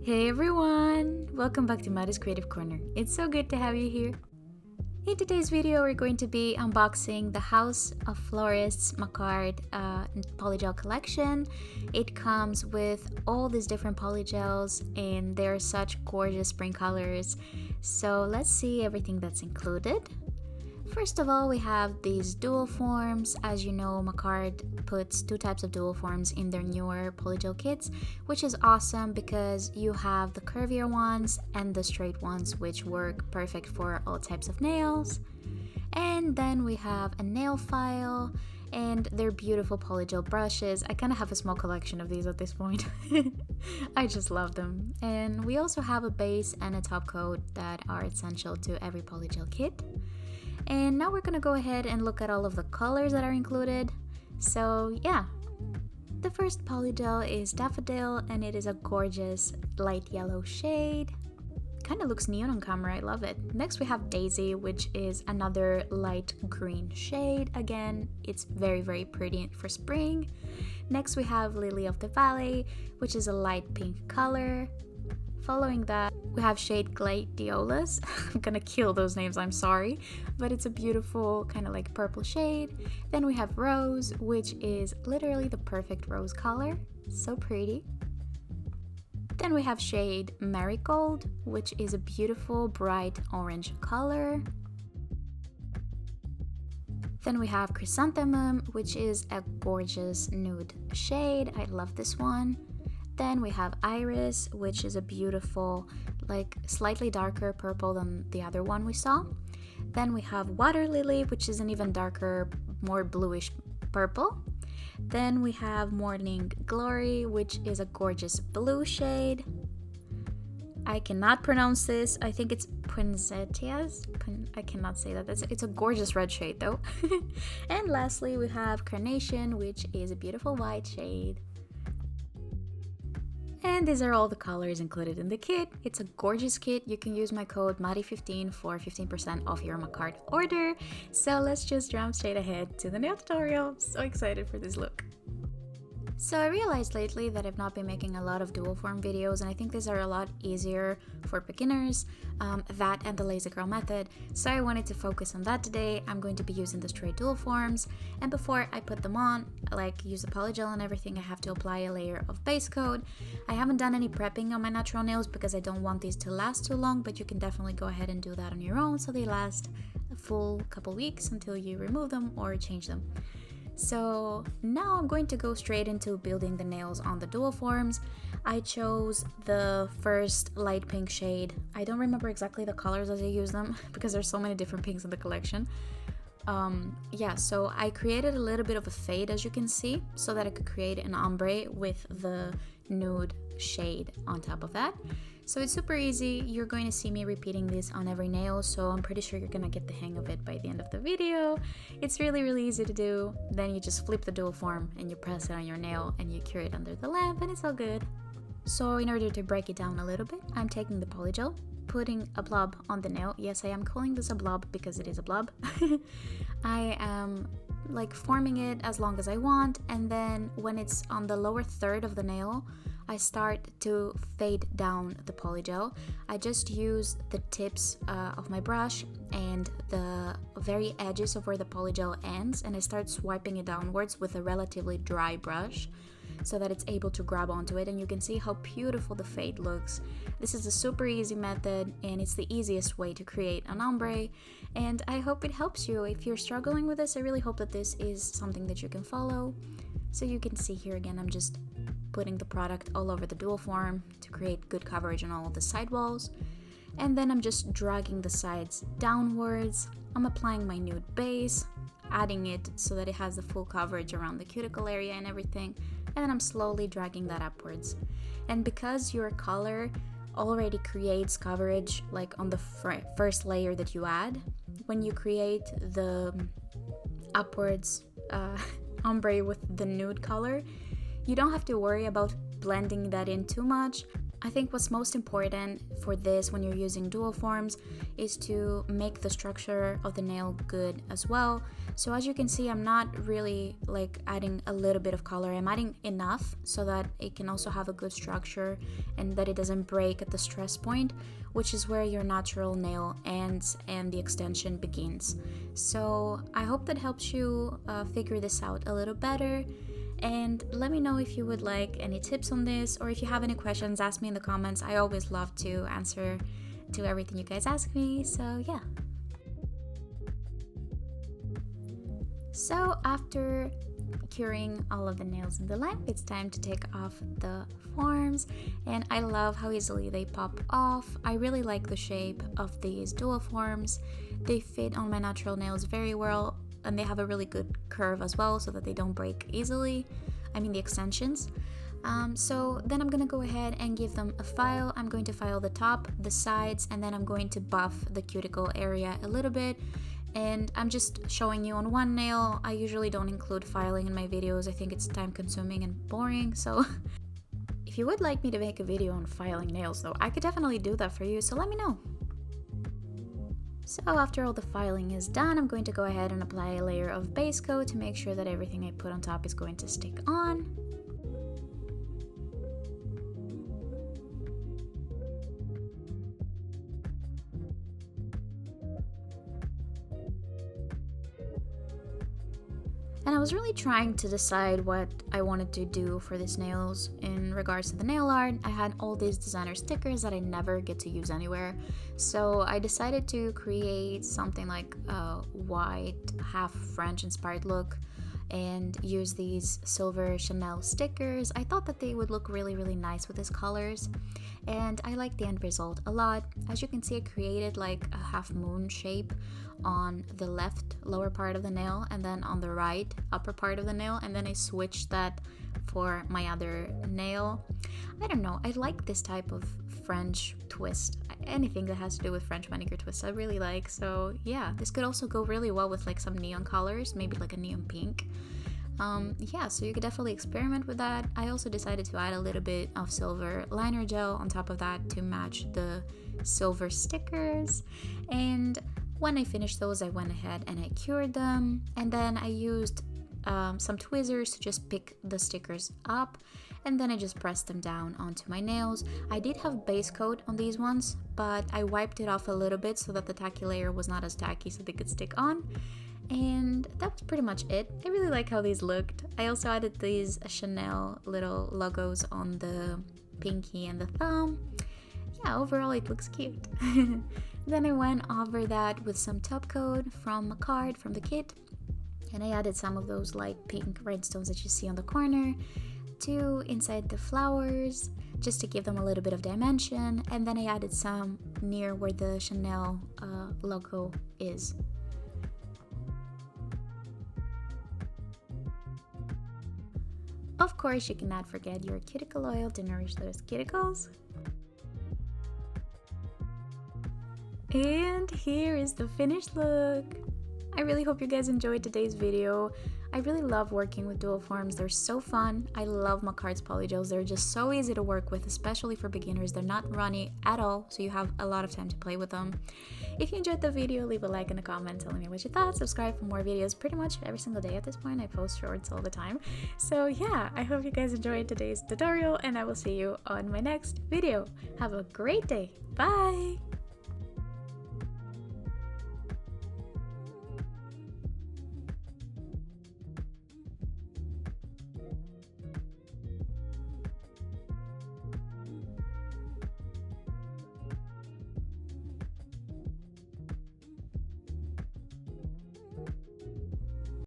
Hey everyone! Welcome back to Maddie's Creative Corner. It's so good to have you here. In today's video, we're going to be unboxing the House of Florists Makartt Polygel collection. It comes with all these different polygels and they're such gorgeous spring colors. So let's see everything that's included. First of all, we have these dual forms. As you know, Makartt puts two types of dual forms in their newer polygel kits, which is awesome because you have the curvier ones and the straight ones, which work perfect for all types of nails. And then we have a nail file and they're beautiful polygel brushes. I kind of have a small collection of these at this point. I just love them. And we also have a base and a top coat that are essential to every polygel kit. And now we're gonna go ahead and look at all of the colors that are included. So yeah, the first polygel is Daffodil and it is a gorgeous light yellow shade. Kind of looks neon on camera, I love it. Next we have Daisy, which is another light green shade. Again, it's very pretty for spring. Next we have Lily of the Valley, which is a light pink color. Following that, we have shade Gladiolas. I'm gonna kill those names, I'm sorry. But it's a beautiful kind of like purple shade. Then we have Rose, which is literally the perfect rose color. So pretty. Then we have shade Marigold, which is a beautiful bright orange color. Then we have Chrysanthemum, which is a gorgeous nude shade. I love this one. Then we have Iris, which is a beautiful, like slightly darker purple than the other one we saw. Then we have Water Lily, which is an even darker, more bluish purple. Then we have Morning Glory, which is a gorgeous blue shade. I cannot pronounce this. I think it's Poinsettias. I cannot say that. It's a gorgeous red shade though. And lastly, we have Carnation, which is a beautiful white shade. And these are all the colors included in the kit. It's a gorgeous kit. You can use my code MADDIE15 for 15% off your Makartt order. So let's just jump straight ahead to the nail tutorial. I'm so excited for this look. So I realized lately that I've not been making a lot of dual form videos, and I think these are a lot easier for beginners, that and the lazy girl method. So I wanted to focus on that today. I'm going to be using the straight dual forms, and before I put them on, like use the polygel and everything, I have to apply a layer of base coat. I haven't done any prepping on my natural nails because I don't want these to last too long, but you can definitely go ahead and do that on your own so they last a full couple weeks until you remove them or change them. So now I'm going to go straight into building the nails on the dual forms. I chose the first light pink shade. I don't remember exactly the colors as I use them because there's so many different pinks in the collection. So I created a little bit of a fade, as you can see, so that I could create an ombre with the nude shade on top of that. So it's super easy. You're going to see me repeating this on every nail, so I'm pretty sure you're gonna get the hang of it by the end of the video. It's really easy to do. Then you just flip the dual form and you press it on your nail and you cure it under the lamp and it's all good. So in order to break it down a little bit, I'm taking the polygel, putting a blob on the nail. Yes, I am calling this a blob because it is a blob. I am like forming it as long as I want, and then when it's on the lower third of the nail, I start to fade down the polygel. I just use the tips of my brush and the very edges of where the polygel ends, and I start swiping it downwards with a relatively dry brush so that it's able to grab onto it, and you can see how beautiful the fade looks. This is a super easy method and it's the easiest way to create an ombre, and I hope it helps you. If you're struggling with this, I really hope that this is something that you can follow. So you can see here again, I'm just putting the product all over the dual form to create good coverage on all of the side walls, and then I'm just dragging the sides downwards. I'm applying my nude base, adding it so that it has the full coverage around the cuticle area and everything, and then I'm slowly dragging that upwards. And because your color already creates coverage like on the first layer that you add, when you create the upwards ombre with the nude color, you don't have to worry about blending that in too much. I think what's most important for this when you're using dual forms is to make the structure of the nail good as well. So as you can see, I'm not really like adding a little bit of color. I'm adding enough so that it can also have a good structure and that it doesn't break at the stress point, which is where your natural nail ends and the extension begins. So I hope that helps you figure this out a little better. And let me know if you would like any tips on this, or if you have any questions, ask me in the comments. I always love to answer to everything you guys ask me, so yeah. So after curing all of the nails in the lamp, it's time to take off the forms, and I love how easily they pop off. I really like the shape of these dual forms. They fit on my natural nails very well, and they have a really good curve as well so that they don't break easily. I mean the extensions. So then I'm gonna go ahead and give them a file. I'm going to file the top, the sides, and then I'm going to buff the cuticle area a little bit. And I'm just showing you on one nail. I usually don't include filing in my videos. I think it's time consuming and boring, so if you would like me to make a video on filing nails though, I could definitely do that for you, so let me know. So after all the filing is done, I'm going to go ahead and apply a layer of base coat to make sure that everything I put on top is going to stick on. And I was really trying to decide what I wanted to do for these nails in regards to the nail art. I had all these designer stickers that I never get to use anywhere. So I decided to create something like a white, half French inspired look and use these silver Chanel stickers. I thought that they would look really, really nice with these colors. And I like the end result a lot. As you can see, I created like a half moon shape on the left lower part of the nail and then on the right upper part of the nail, and then I switched that for my other nail. I don't know, I like this type of French twist. Anything that has to do with French manicure twists I really like, so yeah, this could also go really well with like some neon colors, maybe like a neon pink. Yeah, so you could definitely experiment with that. I also decided to add a little bit of silver liner gel on top of that to match the silver stickers. And when I finished those, I went ahead and I cured them, and then I used some tweezers to just pick the stickers up, and then I just pressed them down onto my nails. I did have base coat on these ones, but I wiped it off a little bit so that the tacky layer was not as tacky so they could stick on. And that was pretty much it. I really like how these looked. I also added these Chanel little logos on the pinky and the thumb. Yeah, overall it looks cute. Then I went over that with some top coat from Makartt from the kit, and I added some of those light pink rhinestones that you see on the corner to inside the flowers just to give them a little bit of dimension, and then I added some near where the Chanel logo is. Of course, you cannot forget your cuticle oil to nourish those cuticles. And here is the finished look. I really hope you guys enjoyed today's video. I really love working with dual forms. They're so fun. I love Makartt's polygels. They're just so easy to work with, especially for beginners. They're not runny at all, so you have a lot of time to play with them. If you enjoyed the video, leave a like and a comment telling me what you thought. Subscribe for more videos pretty much every single day at this point. I post shorts all the time. So yeah, I hope you guys enjoyed today's tutorial, and I will see you on my next video. Have a great day. Bye!